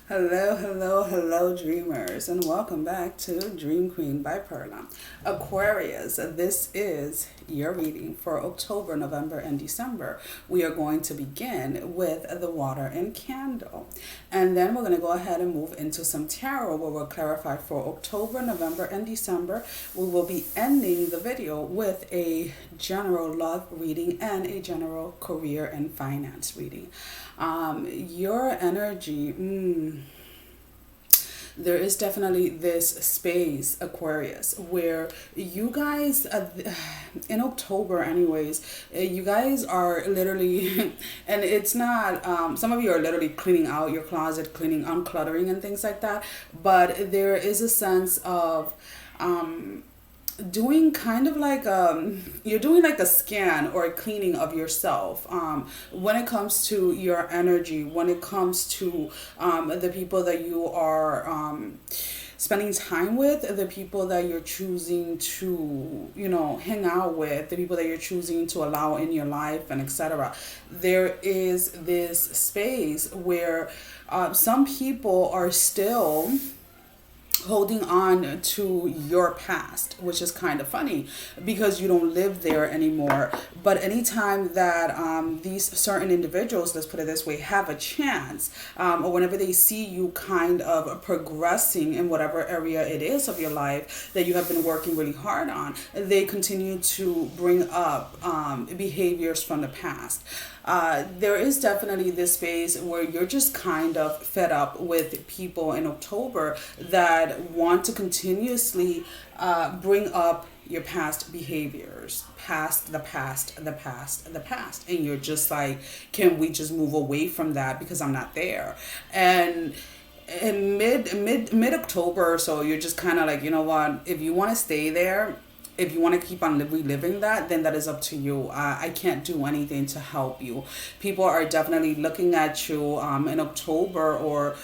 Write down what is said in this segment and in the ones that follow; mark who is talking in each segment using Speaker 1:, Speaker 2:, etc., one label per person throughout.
Speaker 1: Hello, hello, hello, dreamers, and welcome back to Dream Queen by Perla. Aquarius, this is your reading for October, November, and December. We are going to begin with the water and candle, and then we're going to go ahead and move into some tarot where we'll clarify for October, November, and December. We will be ending the video with a general love reading and a general career and finance reading. Your energy, there is definitely this space, Aquarius, where you guys, in October anyways, you guys are literally, and it's not, some of you are literally cleaning out your closet, cleaning, uncluttering and things like that, but there is a sense of, doing kind of like you're doing like a scan or a cleaning of yourself, when it comes to your energy, when it comes to the people that you are spending time with, the people that you're choosing to, hang out with, the people that you're choosing to allow in your life, and etc. There is this space where some people are still holding on to your past, which is kind of funny because you don't live there anymore. But anytime that these certain individuals, let's put it this way, have a chance, or whenever they see you kind of progressing in whatever area it is of your life that you have been working really hard on, they continue to bring up behaviors from the past. There is definitely this space where you're just kind of fed up with people in October that want to continuously bring up your past behaviors, the past. And you're just like, can we just move away from that because I'm not there? And in mid October or so, you're just kind of like, you know what, if you want to stay there, if you want to keep on reliving that, then that is up to you. I can't do anything to help you. People are definitely looking at you in October, or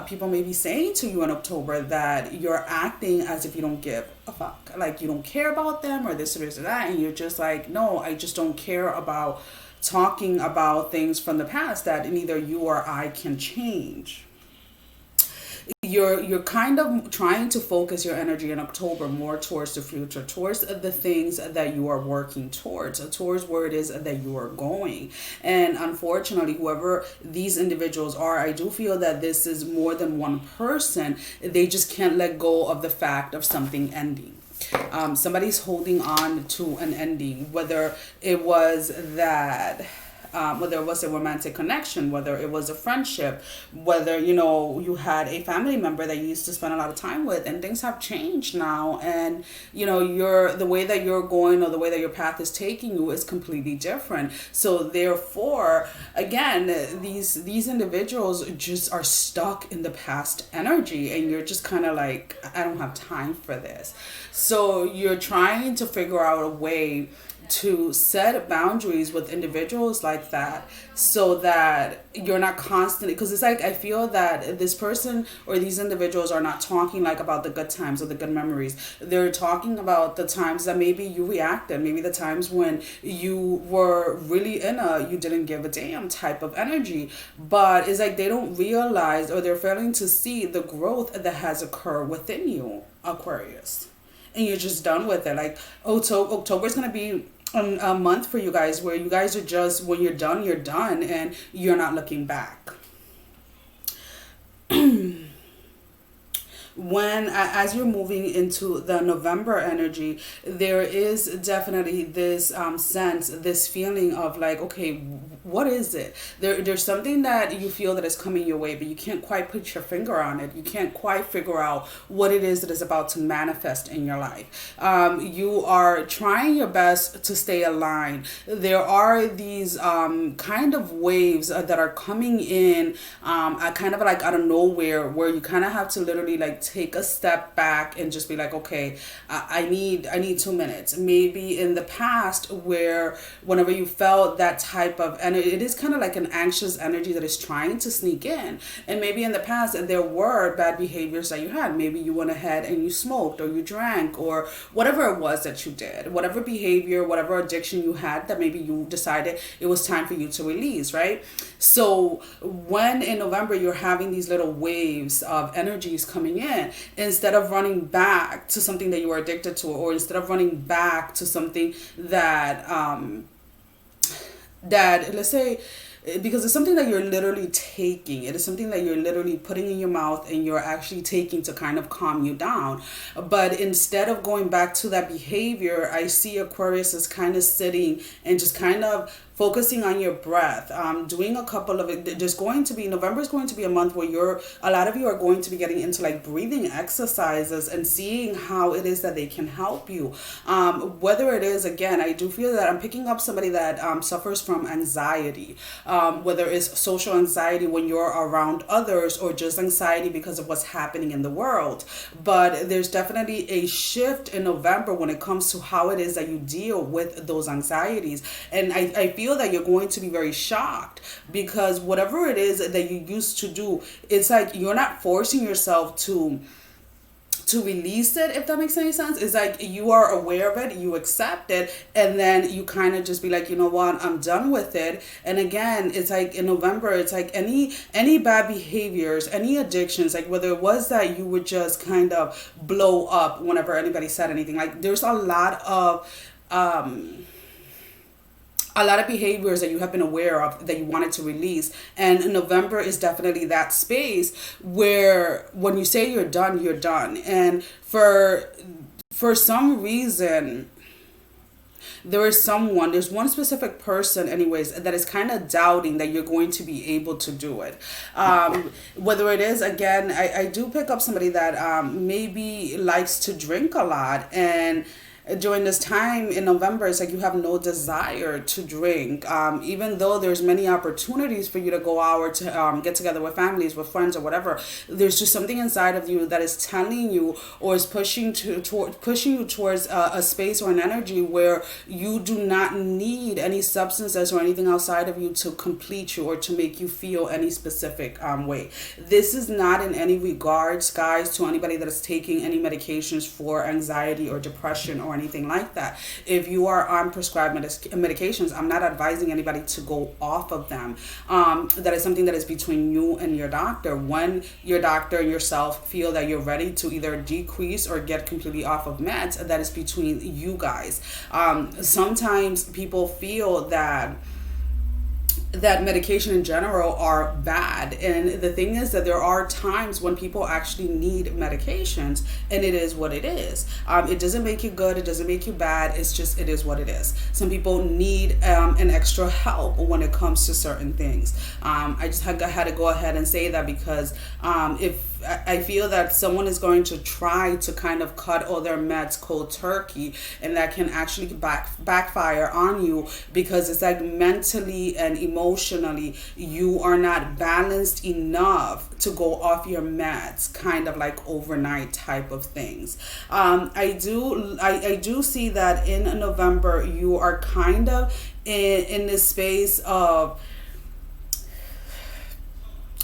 Speaker 1: people may be saying to you in October that you're acting as if you don't give a fuck. Like you don't care about them or this or this or that. And you're just like, no, I just don't care about talking about things from the past that neither you or I can change. You're kind of trying to focus your energy in October more towards the future, towards the things that you are working towards where it is that you are going. And unfortunately, whoever these individuals are, I do feel that this is more than one person. They just can't let go of the fact of something ending. Somebody's holding on to an ending, whether it was that, whether it was a romantic connection, whether it was a friendship, whether, you had a family member that you used to spend a lot of time with, and things have changed now. And, the way that you're going, or the way that your path is taking you, is completely different. So therefore, again, these individuals just are stuck in the past energy, and you're just kind of like, I don't have time for this. So you're trying to figure out a way to set boundaries with individuals like that, so that you're not constantly, because it's like, I feel that this person or these individuals are not talking like about the good times or the good memories. They're talking about the times that maybe you reacted, maybe the times when you were really in a you didn't give a damn type of energy. But it's like they don't realize, or they're failing to see the growth that has occurred within you, Aquarius. And you're just done with it. Like October is going to be a month for you guys where you guys are just, when you're done, and you're not looking back. When, as you're moving into the November energy, there is definitely this sense, this feeling of like, okay, what is it? There's something that you feel that is coming your way, but you can't quite put your finger on it. You can't quite figure out what it is that is about to manifest in your life. You are trying your best to stay aligned. There are these kind of waves that are coming in, kind of like out of nowhere, where you kind of have to literally like take a step back and just be like, okay, I need 2 minutes. Maybe in the past, where whenever you felt that type of energy, it is kind of like an anxious energy that is trying to sneak in. And maybe in the past there were bad behaviors that you had. Maybe you went ahead and you smoked, or you drank, or whatever it was that you did, whatever behavior, whatever addiction you had, that maybe you decided it was time for you to release, right? So when in November you're having these little waves of energies coming in, instead of running back to something that you were addicted to, or instead of running back to something that that, let's say, because it's something that you're literally taking, it is something that you're literally putting in your mouth and you're actually taking to kind of calm you down. But instead of going back to that behavior, I see Aquarius as kind of sitting and just kind of focusing on your breath, doing a couple of it. There's going to be, November is going to be a month where a lot of you are going to be getting into like breathing exercises and seeing how it is that they can help you. Whether it is, again, I do feel that I'm picking up somebody that suffers from anxiety, whether it's social anxiety when you're around others, or just anxiety because of what's happening in the world. But there's definitely a shift in November when it comes to how it is that you deal with those anxieties. And I feel that you're going to be very shocked, because whatever it is that you used to do, it's like you're not forcing yourself to release it, if that makes any sense. It's like you are aware of it, you accept it, and then you kind of just be like, you know what, I'm done with it. And again, it's like in November, it's like any bad behaviors, any addictions, like whether it was that you would just kind of blow up whenever anybody said anything, like there's a lot of behaviors that you have been aware of that you wanted to release. And November is definitely that space where when you say you're done, you're done. And for some reason, there's one specific person anyways that is kind of doubting that you're going to be able to do it. Whether it is, again, I do pick up somebody that maybe likes to drink a lot, and during this time in November, it's like you have no desire to drink, even though there's many opportunities for you to go out or to get together with families, with friends, or whatever. There's just something inside of you that is telling you, or is pushing you towards a space or an energy where you do not need any substances or anything outside of you to complete you or to make you feel any specific way. This is not in any regards, guys, to anybody that is taking any medications for anxiety or depression or anything like that. If you are on prescribed medications, I'm not advising anybody to go off of them. That is something that is between you and your doctor. When your doctor and yourself feel that you're ready to either decrease or get completely off of meds, that is between you guys. Sometimes people feel that medication in general are bad, and the thing is that there are times when people actually need medications, and it is what it is. It doesn't make you good, it doesn't make you bad, it's just, it is what it is. Some people need an extra help when it comes to certain things. I just had to go ahead and say that, because if I feel that someone is going to try to kind of cut all their meds cold turkey, and that can actually backfire on you, because it's like mentally and emotionally you are not balanced enough to go off your meds, kind of like overnight type of things. I do see that in November you are kind of in this space of,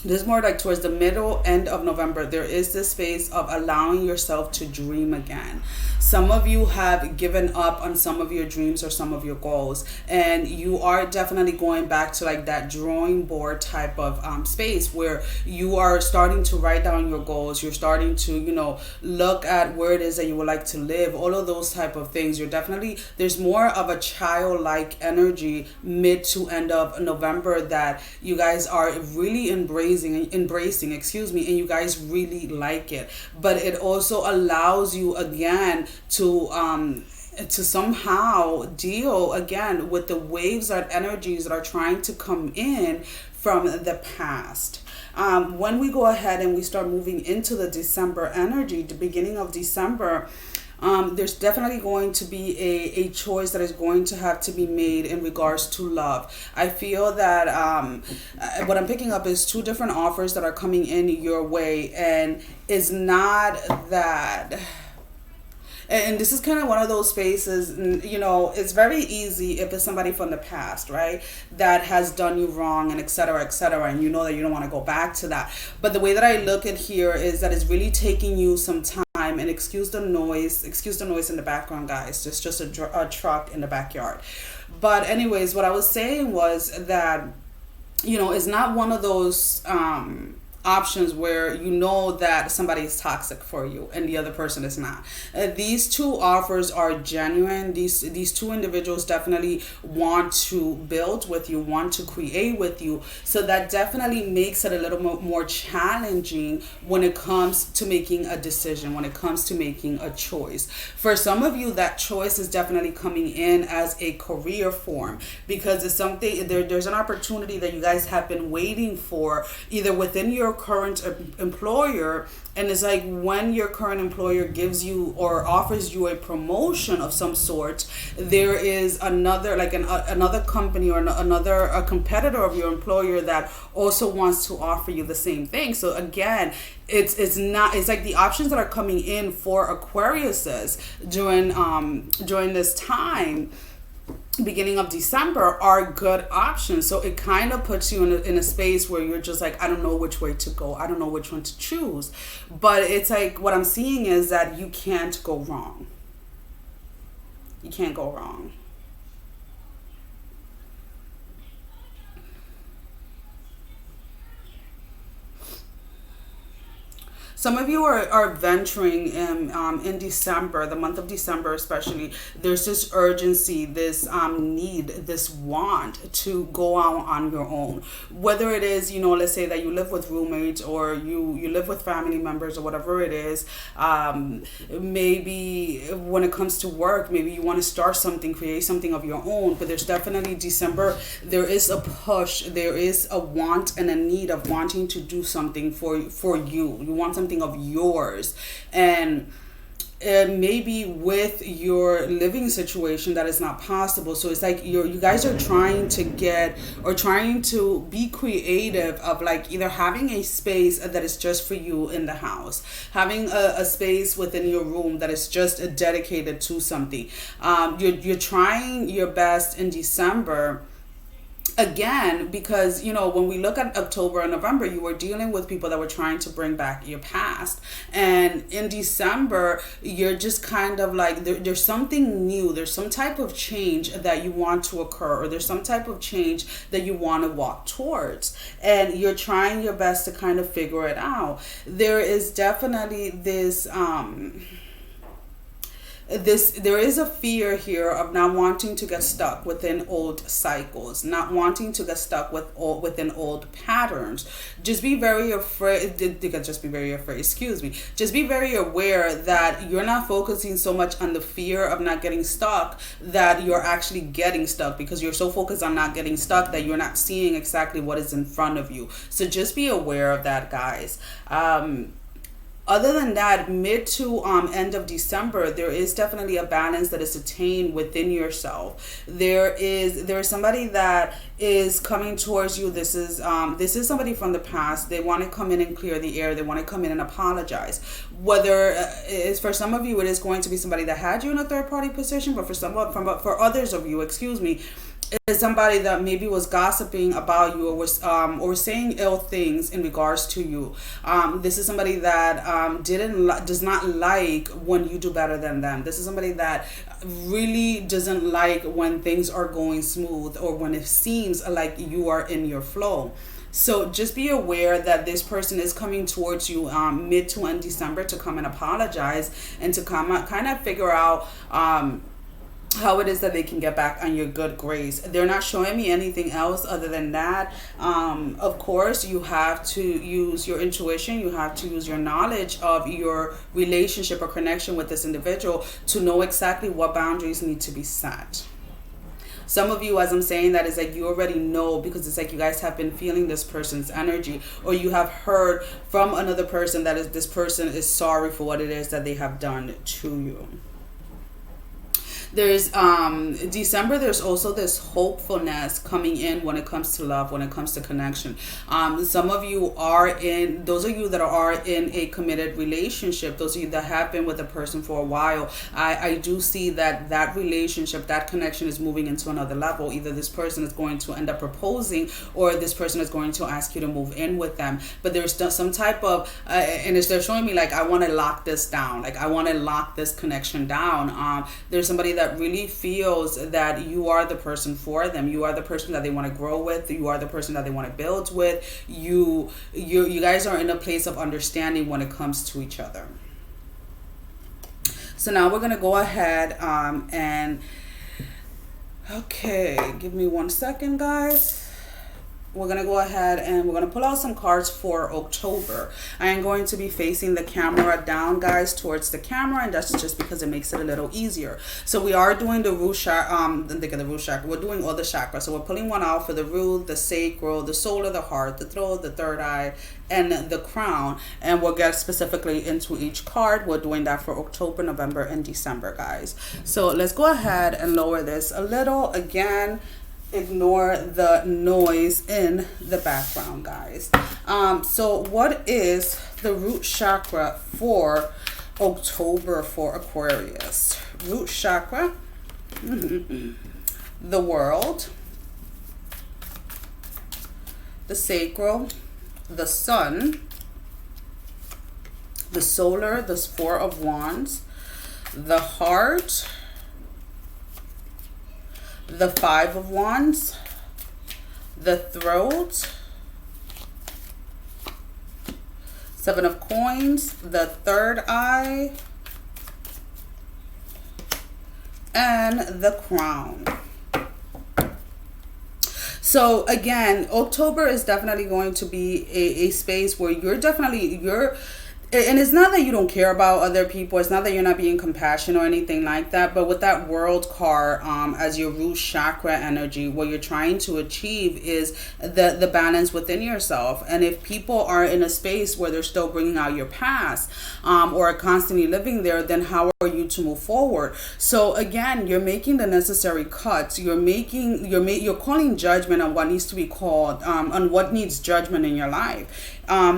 Speaker 1: this is more like towards the middle end of November, there is this space of allowing yourself to dream again. Some of you have given up on some of your dreams or some of your goals, and you are definitely going back to like that drawing board type of space where you are starting to write down your goals. You're starting to, look at where it is that you would like to live, all of those type of things. There's more of a childlike energy mid to end of November that you guys are really embracing, and you guys really like it. But it also allows you again to somehow deal again with the waves or energies that are trying to come in from the past. When we go ahead and we start moving into the December energy, the beginning of December, there's definitely going to be a choice that is going to have to be made in regards to love. I feel that what I'm picking up is two different offers that are coming in your way, and it's not that. And this is kind of one of those spaces, it's very easy if it's somebody from the past, right, that has done you wrong and et cetera, and you know that you don't want to go back to that. But the way that I look at here is that it's really taking you some time, and excuse the noise in the background, guys. It's just a truck in the backyard. But anyways, what I was saying was that, it's not one of those options where you know that somebody is toxic for you and the other person is not. These two offers are genuine. These two individuals definitely want to build with you, want to create with you. So that definitely makes it a little more challenging when it comes to making a decision, when it comes to making a choice. For some of you, that choice is definitely coming in as a career form, because it's something, there's an opportunity that you guys have been waiting for, either within your current employer, and it's like when your current employer gives you or offers you a promotion of some sort, there is another, like another company or a competitor of your employer that also wants to offer you the same thing. So again, it's like the options that are coming in for Aquariuses during this time, beginning of December, are good options. So it kind of puts you in a space where you're just like, I don't know which way to go. I don't know which one to choose. But it's like, what I'm seeing is that you can't go wrong. You can't go wrong. Some of you are venturing in December, the month of December especially. There's this urgency, this need, this want to go out on your own. Whether it is, let's say that you live with roommates, or you live with family members, or whatever it is. Maybe when it comes to work, maybe you want to start something, create something of your own. But there's definitely December, there is a push, there is a want and a need of wanting to do something for you. You want something of yours, and maybe with your living situation that is not possible. So it's like you guys are trying to be creative of like either having a space that is just for you in the house, having a space within your room that is just dedicated to something. You're trying your best in December. Again, because, when we look at October and November, you were dealing with people that were trying to bring back your past. And in December, you're just kind of like, there's something new. There's some type of change that you want to occur, or there's some type of change that you want to walk towards. And you're trying your best to kind of figure it out. There is definitely there is a fear here of not wanting to get stuck within old cycles, not wanting to get stuck within old patterns. Just be very afraid. Just be very afraid. Excuse me. Just be very aware that you're not focusing so much on the fear of not getting stuck that you're actually getting stuck, because you're so focused on not getting stuck that you're not seeing exactly what is in front of you. So just be aware of that, guys. Other than that, mid to end of December, there is definitely a balance that is attained within yourself. There is somebody that is coming towards you. This is somebody from the past. They want to come in and clear the air. They want to come in and apologize. Whether is for some of you, it is going to be somebody that had you in a third party position, but for others of you, excuse me, is somebody that maybe was gossiping about you, or was or saying ill things in regards to you. This is somebody that does not like when you do better than them. This is somebody that really doesn't like when things are going smooth, or when it seems like you are in your flow. So just be aware that this person is coming towards you mid to end December to come and apologize, and to kind of figure out how it is that they can get back on your good grace. They're not showing me anything else other than that. Of course, you have to use your intuition. You have to use your knowledge of your relationship or connection with this individual to know exactly what boundaries need to be set. Some of you, as I'm saying that, is like you already know, because it's like you guys have been feeling this person's energy, or you have heard from another person that this person is sorry for what it is that they have done to you. There's December, there's also this hopefulness coming in when it comes to love, when it comes to connection. Some of you are in, those of you that are in a committed relationship, those of you that have been with a person for a while, I do see that that relationship, that connection is moving into another level. Either this person is going to end up proposing, or this person is going to ask you to move in with them. But there's some type of and they're showing me like, I want to lock this down, like I want to lock this connection down. There's somebody that really feels that you are the person for them, you are the person that they want to grow with, you are the person that they want to build with. You guys are in a place of understanding when it comes to each other. So now we're going to go ahead and okay, give me 1 second, guys. We're going to go ahead and we're going to pull out some cards for October. I am going to be facing the camera down, guys, towards the camera, and that's just because it makes it a little easier. So we are doing the root chakra, the root chakra. We're doing all the chakras. So we're pulling one out for the root, the sacral, the solar, the heart, the throat, the third eye, and the crown. And we'll get specifically into each card. We're doing that for October, November, and December, guys. So let's go ahead and lower this a little. Again, ignore the noise in the background, guys. So what is the root chakra for October for Aquarius? Root chakra, the world, the sacral, the sun, the solar, the Four of Wands, the heart, the Five of Wands, the throat, Seven of Coins, the third eye, and the crown. So again, October is definitely going to be a space where and it's not that you don't care about other people. It's not that you're not being compassionate or anything like that. But with that world card as your root chakra energy, what you're trying to achieve is the balance within yourself. And if people are in a space where they're still bringing out your past or constantly living there, then how are you to move forward? So again, you're making the necessary cuts. You're calling judgment on what needs to be called, on what needs judgment in your life.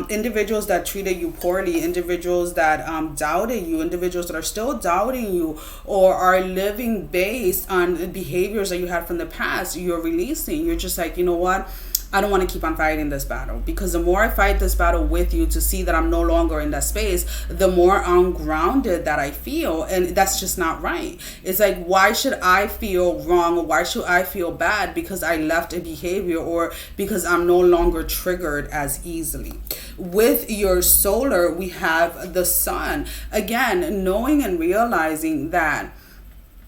Speaker 1: Individuals that treated you poorly, individuals that doubted you, individuals that are still doubting you or are living based on behaviors that you had from the past, you're releasing. You're just like, you know what? I don't want to keep on fighting this battle, because the more I fight this battle with you to see that I'm no longer in that space, the more ungrounded that I feel. And that's just not right. It's like, why should I feel wrong, or why should I feel bad because I left a behavior, or because I'm no longer triggered as easily? With your solar, we have the sun. Again, knowing and realizing that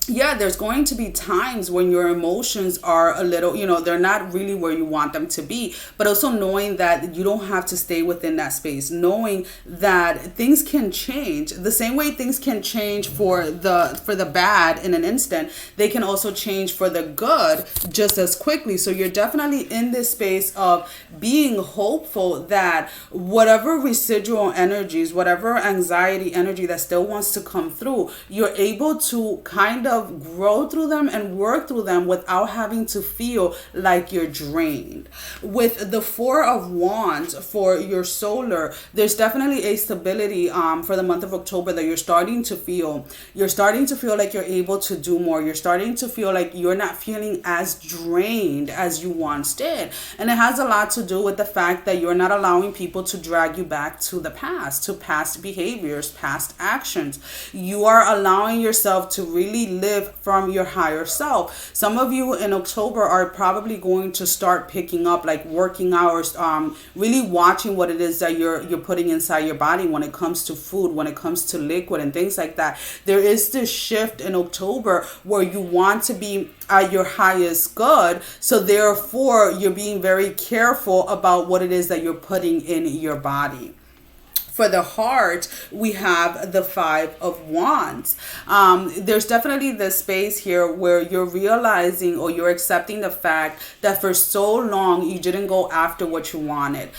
Speaker 1: yeah, there's going to be times when your emotions are a little, they're not really where you want them to be, but also knowing that you don't have to stay within that space, knowing that things can change. The same way things can change for the bad in an instant, they can also change for the good just as quickly. So you're definitely in this space of being hopeful that whatever residual energies, whatever anxiety energy that still wants to come through, you're able to kind of grow through them and work through them without having to feel like you're drained. With the Four of Wands for your solar, there's definitely a stability for the month of October that you're starting to feel. You're starting to feel like you're able to do more. You're starting to feel like you're not feeling as drained as you once did. And it has a lot to do with the fact that you're not allowing people to drag you back to the past, to past behaviors, past actions. You are allowing yourself to really live from your higher self. Some of you in October are probably going to start picking up like working hours, really watching what it is that you're putting inside your body when it comes to food, when it comes to liquid and things like that. There is this shift in October where you want to be at your highest good. So therefore, you're being very careful about what it is that you're putting in your body. For the heart, we have the Five of Wands. There's definitely this space here where you're realizing or you're accepting the fact that for so long you didn't go after what you wanted.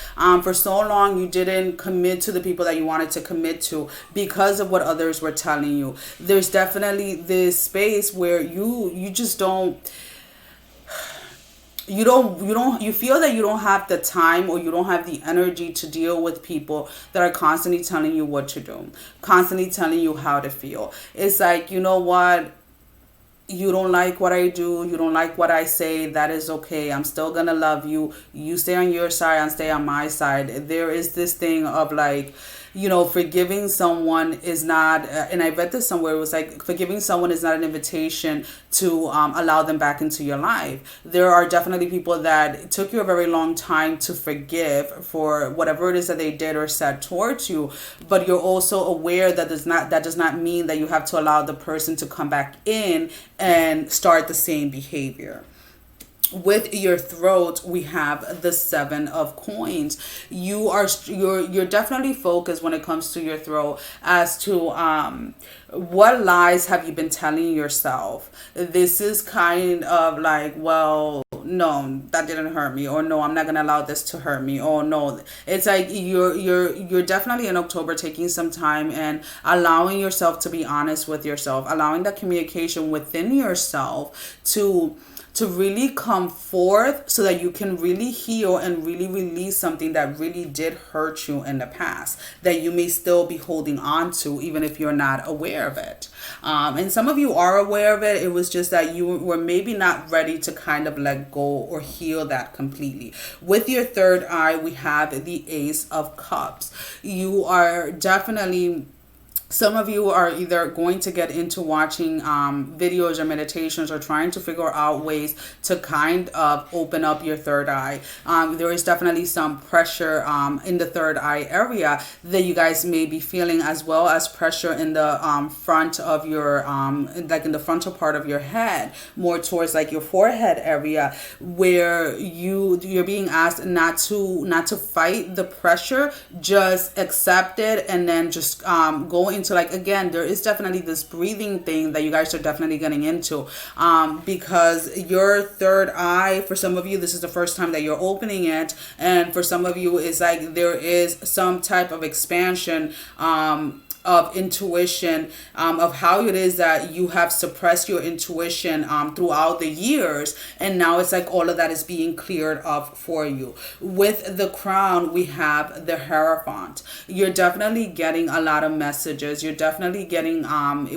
Speaker 1: For so long you didn't commit to the people that you wanted to commit to because of what others were telling you. There's definitely this space where you just don't, you feel that you don't have the time or you don't have the energy to deal with people that are constantly telling you what to do, constantly telling you how to feel. It's like, you know what, you don't like what I do, you don't like what I say, that is okay. I'm still gonna love you. You stay on your side, I'll stay on my side. There is this thing of like, forgiving someone is not, and I read this somewhere, it was like, forgiving someone is not an invitation to allow them back into your life. There are definitely people that it took you a very long time to forgive for whatever it is that they did or said towards you, but you're also aware that does not mean that you have to allow the person to come back in and start the same behavior. With your throat, we have the Seven of Coins. You're definitely focused when it comes to your throat as to what lies have you been telling yourself. This is kind of like, well, no, that didn't hurt me, or no, I'm not gonna allow this to hurt me, or no. It's like you're definitely in October taking some time and allowing yourself to be honest with yourself, allowing that communication within yourself to really come forth so that you can really heal and really release something that really did hurt you in the past that you may still be holding on to, even if you're not aware of it. And some of you are aware of it. It was just that you were maybe not ready to kind of let go or heal that completely. With your third eye, we have the Ace of Cups. You are definitely, some of you are either going to get into watching videos or meditations or trying to figure out ways to kind of open up your third eye. There is definitely some pressure in the third eye area that you guys may be feeling, as well as pressure in the front of your, like in the frontal part of your head, more towards like your forehead area, where you're being asked not to fight the pressure, just accept it, and then just go into, like, again, there is definitely this breathing thing that you guys are definitely getting into, because your third eye, for some of you, this is the first time that you're opening it, and for some of you, it's like there is some type of expansion of intuition, of how it is that you have suppressed your intuition throughout the years, and now it's like all of that is being cleared up for you. With the Crown, we have the Hierophant. You're definitely getting a lot of messages. You're definitely getting,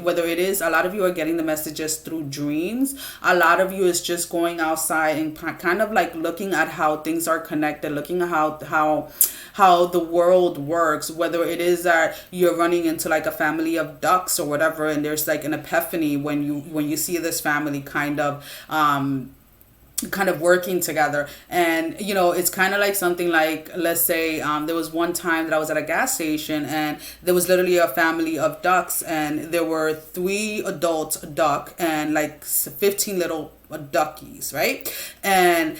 Speaker 1: whether it is, a lot of you are getting the messages through dreams. A lot of you is just going outside and kind of like looking at how things are connected, looking at how the world works, whether it is that you're running into like a family of ducks or whatever, and there's like an epiphany when you see this family kind of working together. And it's kind of like something like, let's say there was one time that I was at a gas station, and there was literally a family of ducks, and there were 3 adult duck and like 15 little duckies, right? And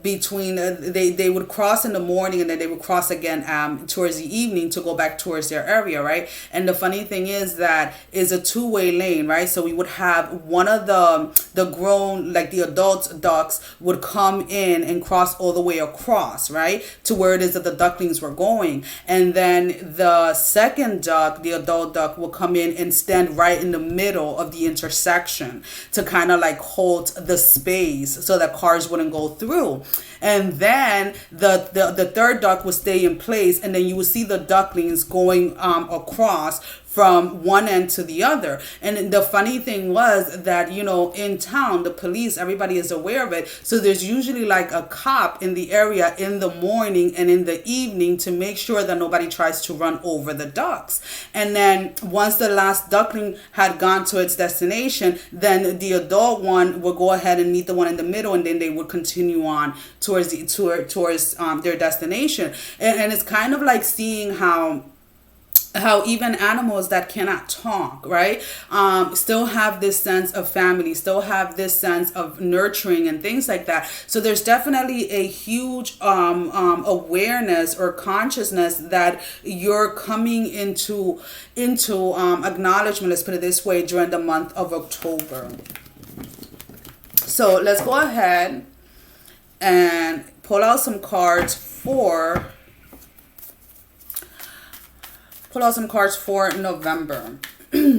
Speaker 1: between they would cross in the morning, and then they would cross again towards the evening to go back towards their area, right? And the funny thing is that is a 2-way lane, right? So we would have one of the grown, like the adult ducks, would come in and cross all the way across, right, to where it is that the ducklings were going, and then the second duck, the adult duck, will come in and stand right in the middle of the intersection to kind of like hold the space so that cars wouldn't go through. And then the third duck would stay in place, and then you would see the ducklings going across from one end to the other. And the funny thing was that, in town, the police, everybody is aware of it. So there's usually like a cop in the area in the morning and in the evening to make sure that nobody tries to run over the ducks. And then once the last duckling had gone to its destination, then the adult one will go ahead and meet the one in the middle, and then they would continue on towards their destination. And it's kind of like seeing how how even animals that cannot talk, right, still have this sense of family, still have this sense of nurturing and things like that. So there's definitely a huge awareness or consciousness that you're coming into acknowledgement, let's put it this way, during the month of October. So let's go ahead and pull out some cards for November.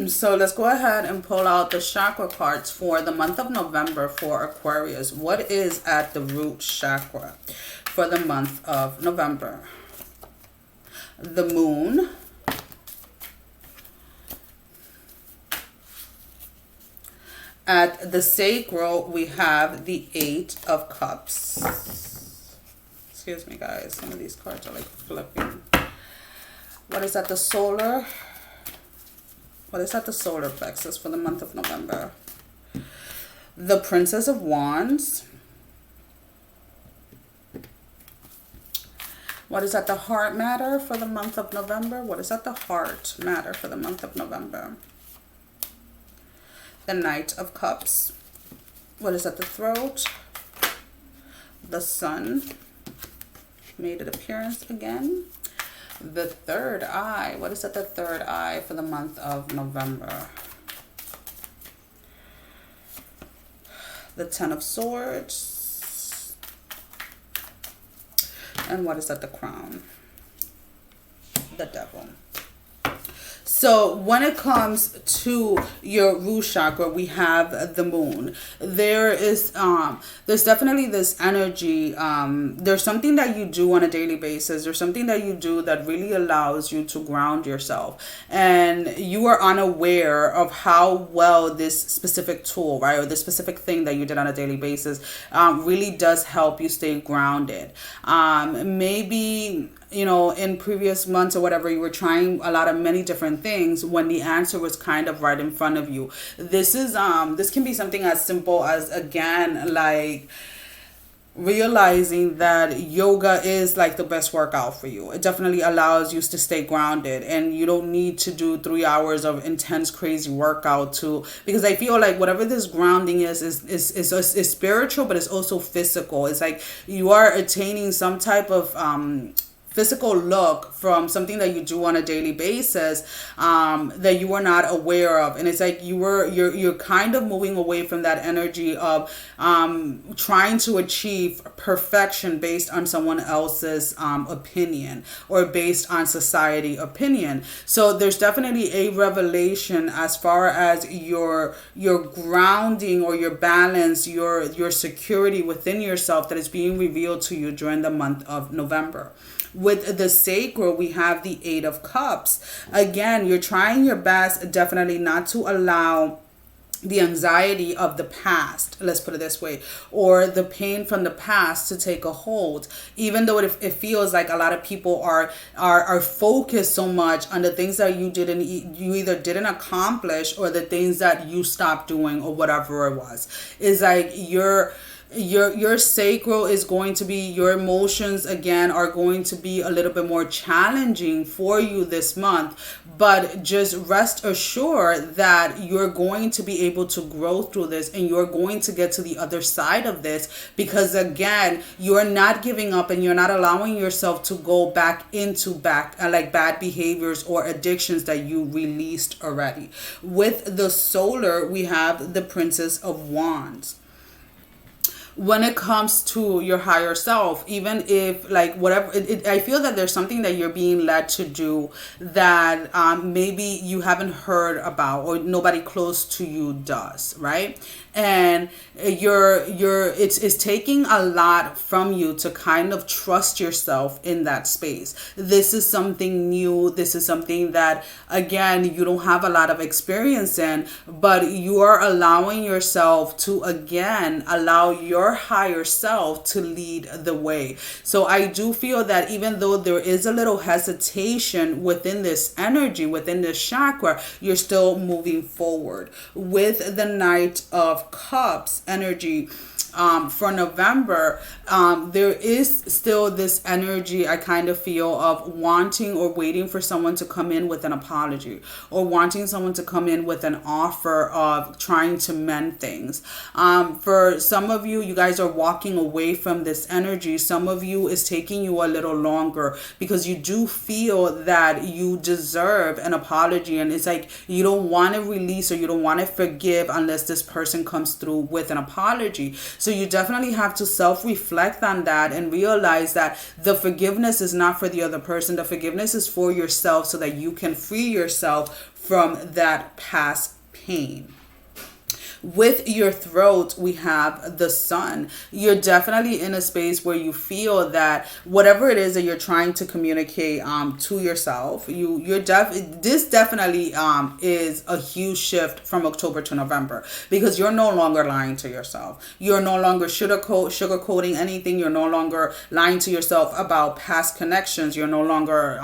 Speaker 1: So let's go ahead and pull out the chakra cards for the month of November for Aquarius. What is at the root chakra for the month of November? The moon. At the sacral, we have the Eight of Cups. Excuse me, guys. Some of these cards are like flipping. What is at the solar? What is at the solar plexus for the month of November? The Princess of Wands. What is at the heart matter for the month of November? What is at the heart matter for the month of November? The Knight of Cups. What is at the throat? The Sun made an appearance again. The third eye. What is at the third eye for the month of November? The Ten of Swords. And what is at the crown? The Devil. So when it comes to your root chakra, we have the moon. There's definitely this energy. There's something that you do on a daily basis. There's something that you do that really allows you to ground yourself. And you are unaware of how well this specific tool, right, or this specific thing that you did on a daily basis really does help you stay grounded. Maybe, you know, in previous months or whatever, you were trying many different things when the answer was kind of right in front of you. This can be something as simple as, again, like realizing that yoga is like the best workout for you. It definitely allows you to stay grounded, and you don't need to do 3 hours of intense, crazy workout because I feel like whatever this grounding is spiritual, but it's also physical. It's like you are attaining some type of physical look from something that you do on a daily basis that you were not aware of. And it's like you're kind of moving away from that energy of trying to achieve perfection based on someone else's opinion or based on society opinion. So there's definitely a revelation as far as your grounding or your balance, your security within yourself that is being revealed to you during the month of November. With the sacral, we have the Eight of Cups. Again, you're trying your best definitely not to allow the anxiety of the past, let's put it this way, or the pain from the past to take a hold, even though it feels like a lot of people are focused so much on the things that you either didn't accomplish or the things that you stopped doing or whatever it was. It's like your sacral is going to be, your emotions again are going to be a little bit more challenging for you this month, but just rest assured that you're going to be able to grow through this, and you're going to get to the other side of this, because again, you're not giving up and you're not allowing yourself to go back into like bad behaviors or addictions that you released already. With the solar, we have the Princess of Wands. When it comes to your higher self, even if like whatever, I feel that there's something that you're being led to do that maybe you haven't heard about or nobody close to you does, right? And it's taking a lot from you to kind of trust yourself in that space. This is something new. This is something that, again, you don't have a lot of experience in, but you are allowing yourself to, again, allow your your higher self to lead the way. So I do feel that even though there is a little hesitation within this energy, within this chakra, you're still moving forward. With the Knight of Cups energy, for November, there is still this energy I kind of feel of wanting or waiting for someone to come in with an apology, or wanting someone to come in with an offer of trying to mend things. For some of you, you guys are walking away from this energy. Some of you, is taking you a little longer because you do feel that you deserve an apology, and it's like you don't want to release or you don't want to forgive unless this person comes through with an apology. So you definitely have to self-reflect on that and realize that the forgiveness is not for the other person. The forgiveness is for yourself so that you can free yourself from that past pain. With your throat, we have the Sun. You're definitely in a space where you feel that whatever it is that you're trying to communicate to yourself, this definitely is a huge shift from October to November, because you're no longer lying to yourself. You're no longer sugarcoating anything. You're no longer lying to yourself about past connections. You're no longer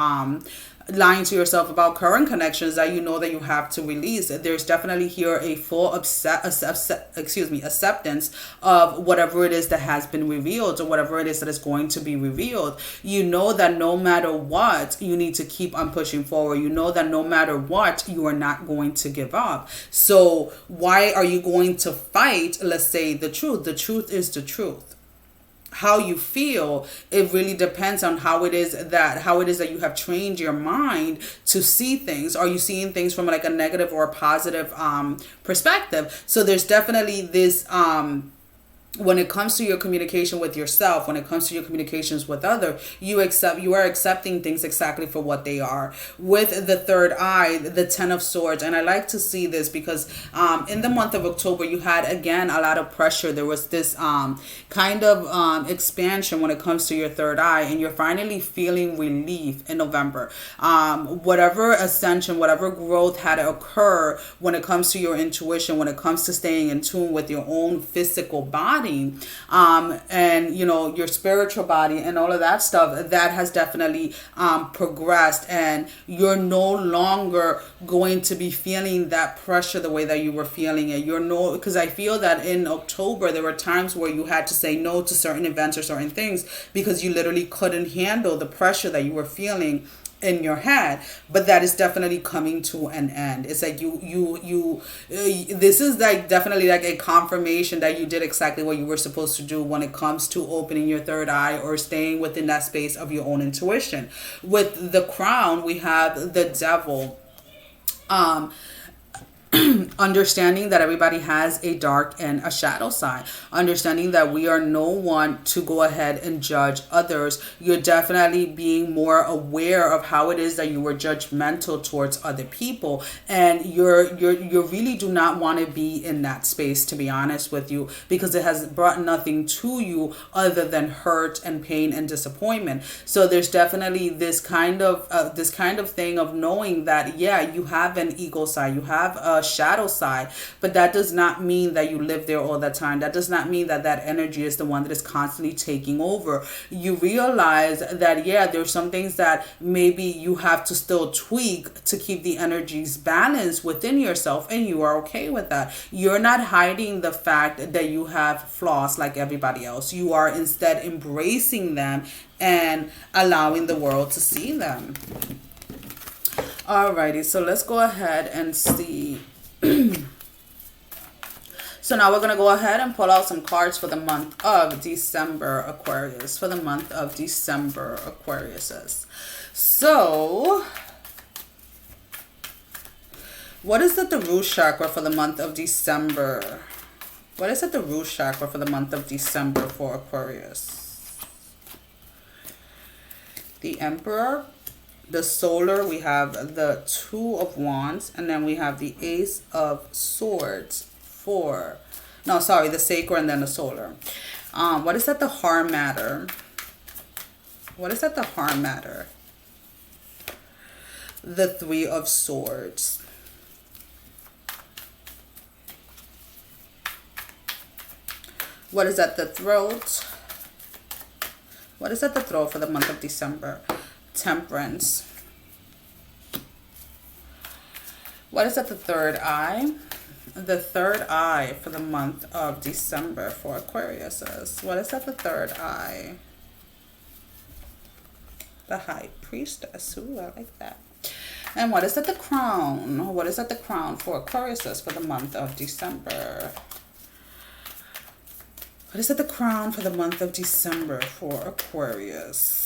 Speaker 1: lying to yourself about current connections that you know that you have to release. There's definitely here a full acceptance of whatever it is that has been revealed, or whatever it is that is going to be revealed. You know that no matter what, you need to keep on pushing forward. You know that no matter what, you are not going to give up. So why are you going to fight? Let's say the truth. The truth is the truth. How you feel, it really depends on how it is that you have trained your mind to see things. Are you seeing things from like a negative or a positive perspective? So there's definitely this when it comes to your communication with yourself, when it comes to your communications with others, you are accepting things exactly for what they are. With the third eye, the Ten of Swords, and I like to see this because in the month of October, you had again a lot of pressure. There was this kind of expansion when it comes to your third eye, and you're finally feeling relief in November. Whatever ascension, whatever growth had to occur when it comes to your intuition, when it comes to staying in tune with your own physical body, and your spiritual body and all of that stuff, that has definitely progressed, and you're no longer going to be feeling that pressure the way that you were feeling it. Because I feel that in October there were times where you had to say no to certain events or certain things because you literally couldn't handle the pressure that you were feeling in your head. But that is definitely coming to an end. It's like this is like definitely like a confirmation that you did exactly what you were supposed to do when it comes to opening your third eye or staying within that space of your own intuition. With the Crown, we have the Devil. Understanding that everybody has a dark and a shadow side, understanding that we are no one to go ahead and judge others. You're definitely being more aware of how it is that you were judgmental towards other people, and you really do not want to be in that space, to be honest with you, because it has brought nothing to you other than hurt and pain and disappointment. So there's definitely this kind of thing of knowing that you have an ego side, you have a shadow side, but that does not mean that you live there all the time. That does not mean that energy is the one that is constantly taking over. You realize that there's some things that maybe you have to still tweak to keep the energies balanced within yourself, and you are okay with that. You're not hiding the fact that you have flaws like everybody else. You are instead embracing them and allowing the world to see them. Alrighty, so let's go ahead and see. So now we're going to go ahead and pull out some cards for the month of December, Aquarius. For the month of December, Aquariuses. So, what is the root chakra for the month of December? What is the root chakra for the month of December for Aquarius? The Emperor. The solar, we have the Two of Wands, and then we have the Ace of Swords the sacred and then the solar. What is the heart matter? What is the heart matter? The Three of Swords. What is at the throat? What is at the throat for the month of December? Temperance. What is at the third eye? The third eye for the month of December for Aquarius. What is at the third eye? The High Priestess. Ooh, I like that. And what is at the crown? What is at the crown for Aquarius for the month of December? What is at the crown for the month of December for Aquarius?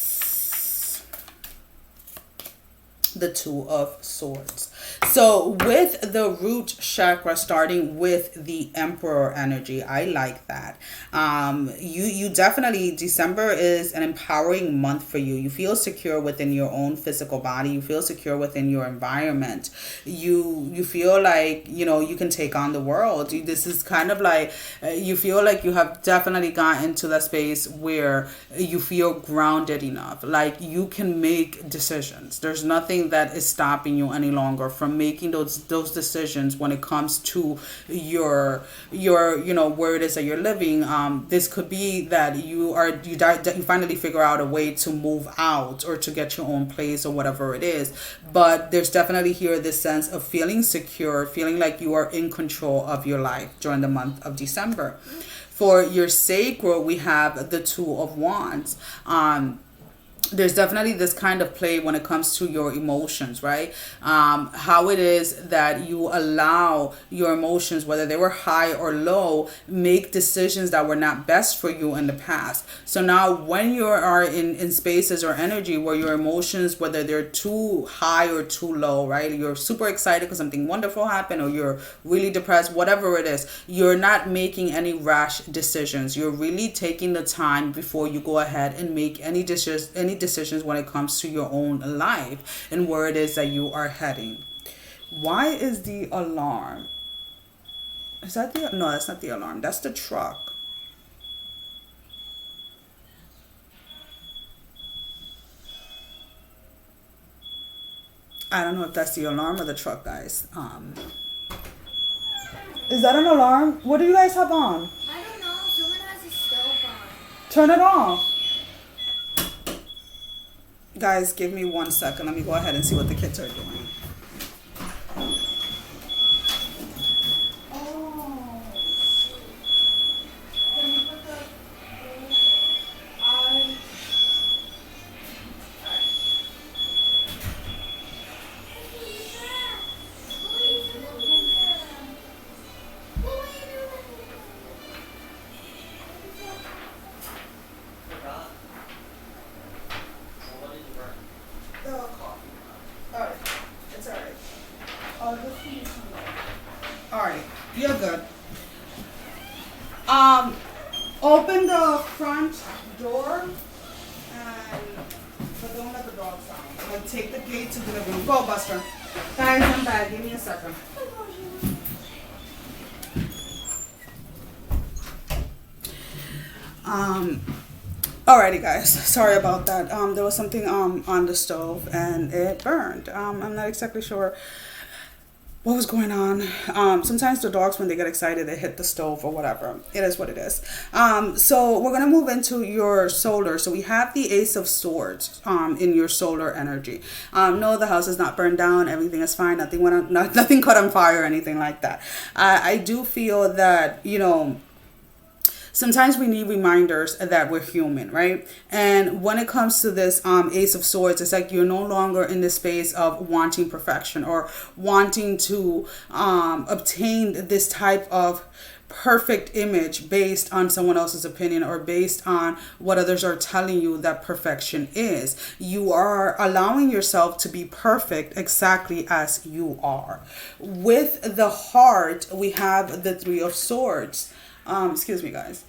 Speaker 1: The Two of Swords. So with the root chakra starting with the Emperor energy, I like that. You definitely, December is an empowering month for you. You feel secure within your own physical body. You feel secure within your environment. You feel like, you know, you can take on the world. This is kind of like, you feel like you have definitely gotten to that space where you feel grounded enough. Like you can make decisions. There's nothing that is stopping you any longer from making those decisions when it comes to your you know, where it is that you're living. This could be that you finally figure out a way to move out or to get your own place or whatever it is. But there's definitely here this sense of feeling secure, feeling like you are in control of your life during the month of December. For your sacral, we have the Two of Wands. There's definitely this kind of play when it comes to your emotions, right? How it is that you allow your emotions, whether they were high or low, make decisions that were not best for you in the past. So now when you are in spaces or energy where your emotions, whether they're too high or too low, right? You're super excited because something wonderful happened, or you're really depressed, whatever it is, you're not making any rash decisions. You're really taking the time before you go ahead and make any decisions when it comes to your own life and where it is that you are heading. Why is the alarm? Is that the, no, that's not the alarm. That's the truck. I don't know if that's the alarm or the truck, guys. Is that an alarm? What do you guys have on?
Speaker 2: I don't know. Someone has a stove on.
Speaker 1: Turn it off. Guys, give me 1 second. Let me go ahead and see what the kids are doing. Oh. Can you put the I... The coffee. Alright. It's alright. Oh, the food is alright. You're good. Open the front door and but don't let the dogs out. Like take the gate to the living room. Go, Buster. Guys, I'm back. Give me a second. Alrighty guys, sorry about that. There was something on the stove and it burned. I'm not exactly sure what was going on. Sometimes the dogs, when they get excited, they hit the stove or whatever. It is what it is. So we're gonna move into your solar. So we have the Ace of Swords in your solar energy. No, the house is not burned down. Everything is fine. Nothing went on, nothing caught on fire or anything like that. I do feel that, you know, sometimes we need reminders that we're human, right? And when it comes to this Ace of Swords, it's like you're no longer in the space of wanting perfection or wanting to obtain this type of perfect image based on someone else's opinion or based on what others are telling you that perfection is. You are allowing yourself to be perfect exactly as you are. With the heart, we have the Three of Swords. Excuse me, guys.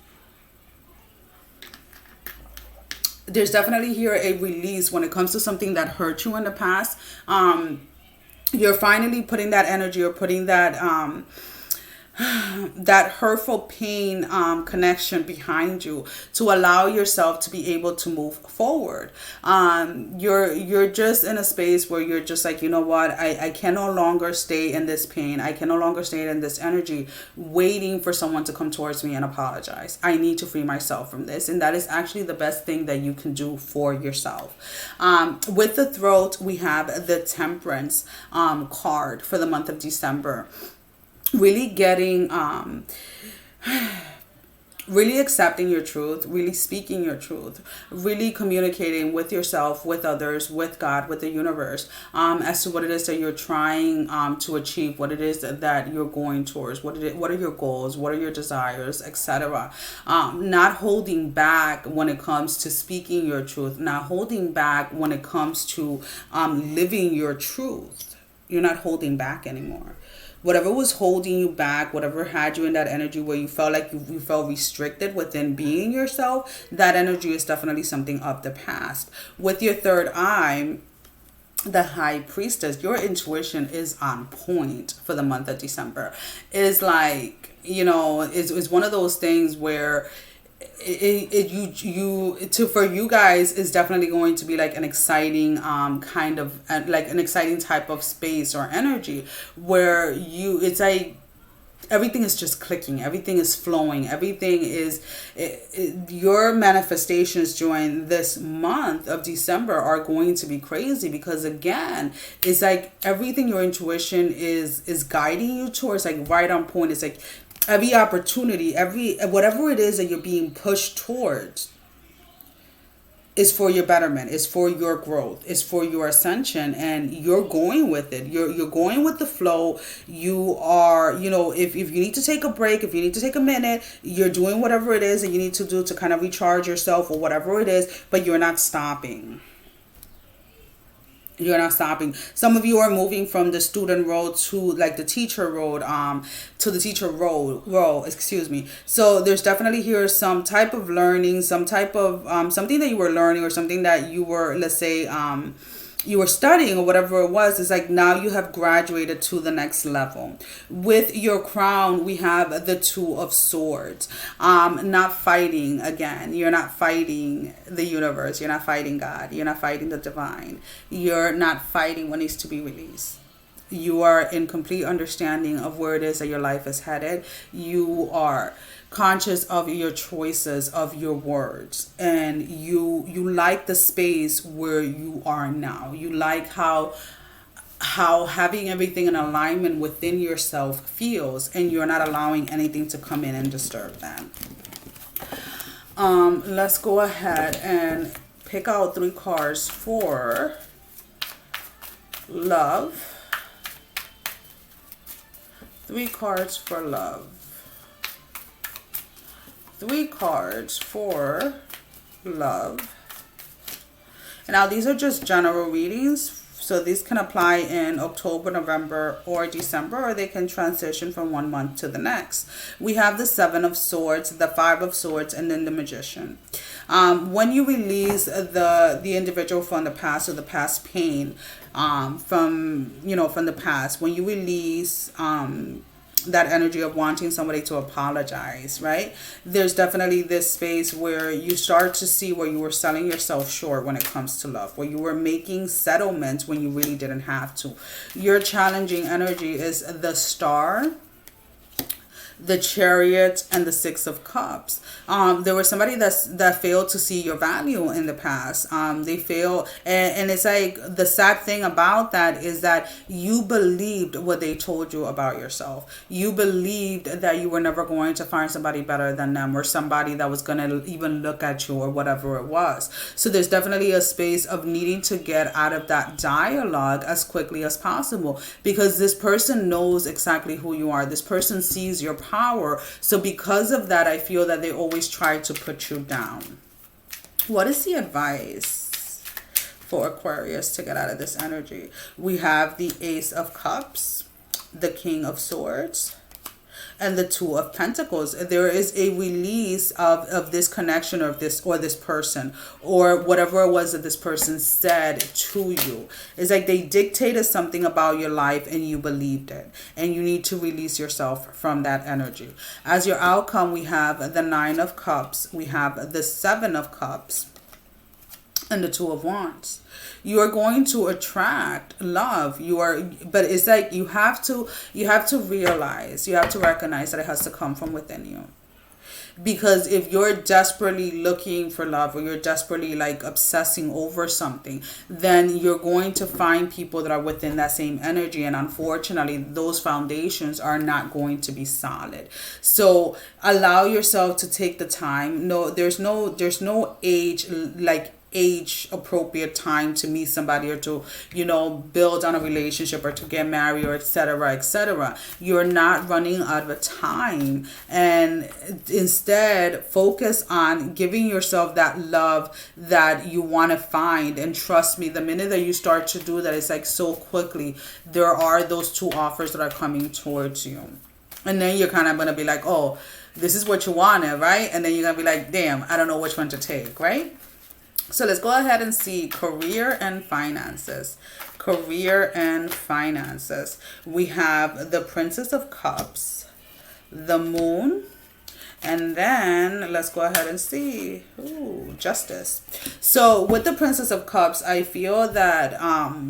Speaker 1: There's definitely here a release when it comes to something that hurt you in the past. You're finally putting that energy or putting that that hurtful pain connection behind you, to allow yourself to be able to move forward. You're just in a space where you're just like, you know what, I can no longer stay in this pain. I can no longer stay in this energy waiting for someone to come towards me and apologize. I need to free myself from this. And that is actually the best thing that you can do for yourself. With the throat, we have the Temperance card for the month of December. Really getting really accepting your truth, really speaking your truth, really communicating with yourself, with others, with God, with the universe, as to what it is that you're trying to achieve, what it is that you're going towards, what are your goals, what are your desires, etc. Not holding back when it comes to speaking your truth, not holding back when it comes to living your truth. You're not holding back anymore. Whatever was holding you back, whatever had you in that energy where you felt like you felt restricted within being yourself, that energy is definitely something of the past. With your third eye, the High Priestess, your intuition is on point for the month of December. Is like, you know, is one of those things where for you guys is definitely going to be like an exciting kind of like an exciting type of space or energy where it's like everything is just clicking, everything is flowing, everything is your manifestations during this month of December are going to be crazy, because again, it's like everything your intuition is guiding you towards, like right on point. It's like every opportunity, whatever it is that you're being pushed towards is for your betterment, is for your growth, is for your ascension, and you're going with it. You're going with the flow. You are, you know, if you need to take a break, if you need to take a minute, you're doing whatever it is that you need to do to kind of recharge yourself or whatever it is, but you're not stopping. You're not stopping. Some of you are moving from the student road to like the teacher road, to the teacher role, excuse me. So there's definitely here some type of learning, some type of something that you were learning, or something that you were, let's say, you were studying or whatever it was. It's like now you have graduated to the next level. With your crown, we have the Two of Swords. Not fighting again. You're not fighting the universe. You're not fighting God. You're not fighting the divine. You're not fighting what needs to be released. You are in complete understanding of where it is that your life is headed. You are conscious of your choices, of your words, and you like the space where you are now. You like how having everything in alignment within yourself feels, and you're not allowing anything to come in and disturb that. Let's go ahead and pick out 3 cards for love. 3 cards for love. 3 cards for love. And now these are just general readings. So these can apply in October, November, or December, or they can transition from one month to the next. We have the 7 of Swords, the 5 of Swords, and then the Magician. When you release the individual from the past, or the past pain, from the past, when you release that energy of wanting somebody to apologize, right? There's definitely this space where you start to see where you were selling yourself short when it comes to love, where you were making settlements when you really didn't have to. Your challenging energy is the Star, the Chariot, and the 6 of Cups. There was somebody that failed to see your value in the past. They failed, and it's like the sad thing about that is that you believed what they told you about yourself. You believed that you were never going to find somebody better than them, or somebody that was going to even look at you, or whatever it was. So there's definitely a space of needing to get out of that dialogue as quickly as possible, because this person knows exactly who you are. This person sees your power. So because of that, I feel that they always try to put you down. What is the advice for Aquarius to get out of this energy? We have the Ace of Cups, the King of Swords, and the Two of Pentacles. There is a release of this connection, or this person, or whatever it was that this person said to you. It's like they dictated something about your life and you believed it, and you need to release yourself from that energy. As your outcome, we have the Nine of Cups, we have the Seven of Cups, and the Two of Wands. You are going to attract love. But it's like you have to realize, you have to recognize that it has to come from within you. Because if you're desperately looking for love, or you're desperately like obsessing over something, then you're going to find people that are within that same energy. And unfortunately, those foundations are not going to be solid. So allow yourself to take the time. No, there's no age appropriate time to meet somebody, or to build on a relationship, or to get married, or etc. You're not running out of time, and instead focus on giving yourself that love that you want to find. And trust me, the minute that you start to do that, it's like so quickly there are those two offers that are coming towards you, and then you're kind of gonna be like, oh, this is what you wanted, right? And then you're gonna be like, damn, I don't know which one to take, right? So let's go ahead and see career and finances. Career and finances. We have the Princess of Cups, the Moon, and then let's go ahead and see. Ooh, Justice. So with the Princess of Cups, I feel that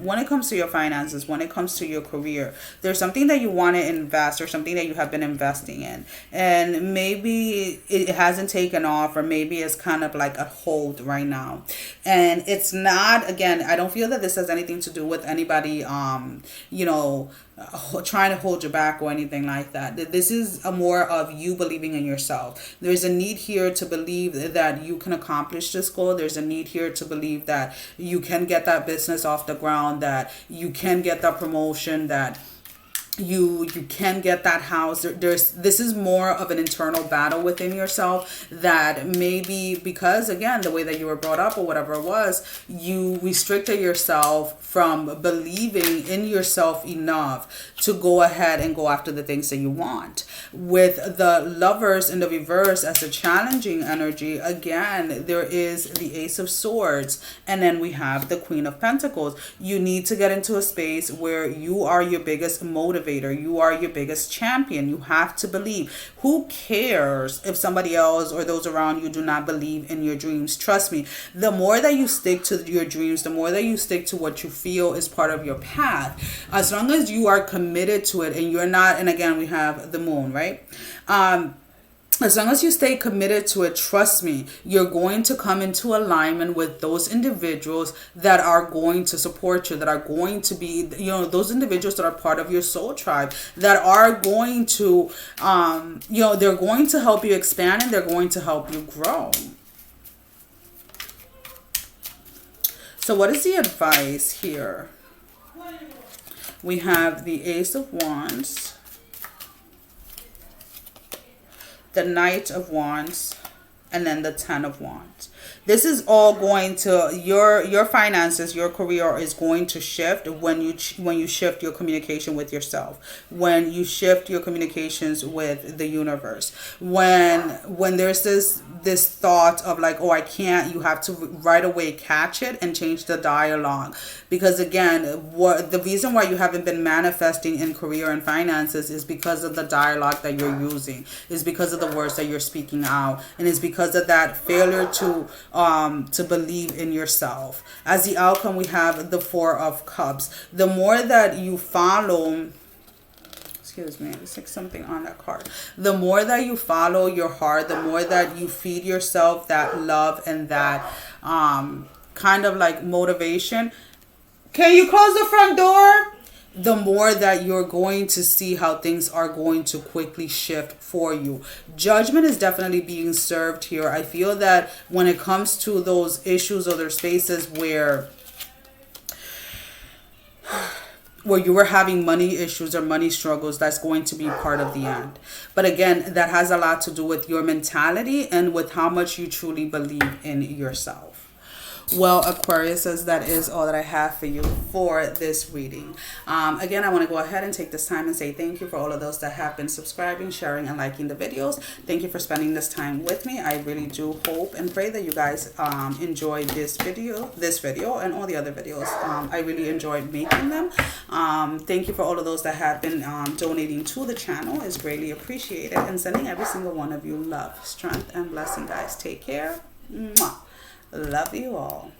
Speaker 1: when it comes to your finances, when it comes to your career, there's something that you want to invest, or something that you have been investing in, and maybe it hasn't taken off, or maybe it's kind of like a hold right now. And it's not, again, I don't feel that this has anything to do with anybody trying to hold you back or anything like that. This is a more of you believing in yourself. There's a need here to believe that you can accomplish this goal. There's a need here to believe that you can get that business off the ground, that you can get that promotion, that you can get that house. This is more of an internal battle within yourself, that maybe because, again, the way that you were brought up or whatever it was, you restricted yourself from believing in yourself enough to go ahead and go after the things that you want. With the Lovers in the reverse as a challenging energy, again, there is the Ace of Swords, and then we have the Queen of Pentacles. You need to get into a space where you are your biggest motivator. You are your biggest champion. You have to believe. Who cares if somebody else or those around you do not believe in your dreams? Trust me, the more that you stick to your dreams, the more that you stick to what you feel is part of your path, as long as you are committed to it, and you're not, and again, we have the Moon, right? As long as you stay committed to it, trust me, you're going to come into alignment with those individuals that are going to support you, that are going to be, those individuals that are part of your soul tribe, that are going to, they're going to help you expand, and they're going to help you grow. So what is the advice here? We have the Ace of Wands, the Knight of Wands, and then the Ten of Wands. This is all going to, your finances, your career is going to shift when you shift your communication with yourself, when you shift your communications with the universe, when there's this thought of like, oh, I can't, you have to right away catch it and change the dialogue. Because again, the reason why you haven't been manifesting in career and finances is because of the dialogue that you're using, is because of the words that you're speaking out, and it's because of that failure to believe in yourself. As the outcome, we have the Four of Cups. The more that you follow, excuse me, let's take something on that card. The more that you follow your heart, the more that you feed yourself that love and that kind of like motivation. Can you close the front door? The more that you're going to see how things are going to quickly shift for you. Judgment is definitely being served here. I feel that when it comes to those issues or those spaces where you were having money issues or money struggles, that's going to be part of the end. But again, that has a lot to do with your mentality and with how much you truly believe in yourself. Well, Aquariuses, that is all that I have for you for this reading. Again, I want to go ahead and take this time and say thank you for all of those that have been subscribing, sharing, and liking the videos. Thank you for spending this time with me. I really do hope and pray that you guys enjoyed this video, and all the other videos. I really enjoyed making them. Thank you for all of those that have been donating to the channel. It's greatly appreciated. And sending every single one of you love, strength, and blessing, guys. Take care. Mwah. Love you all.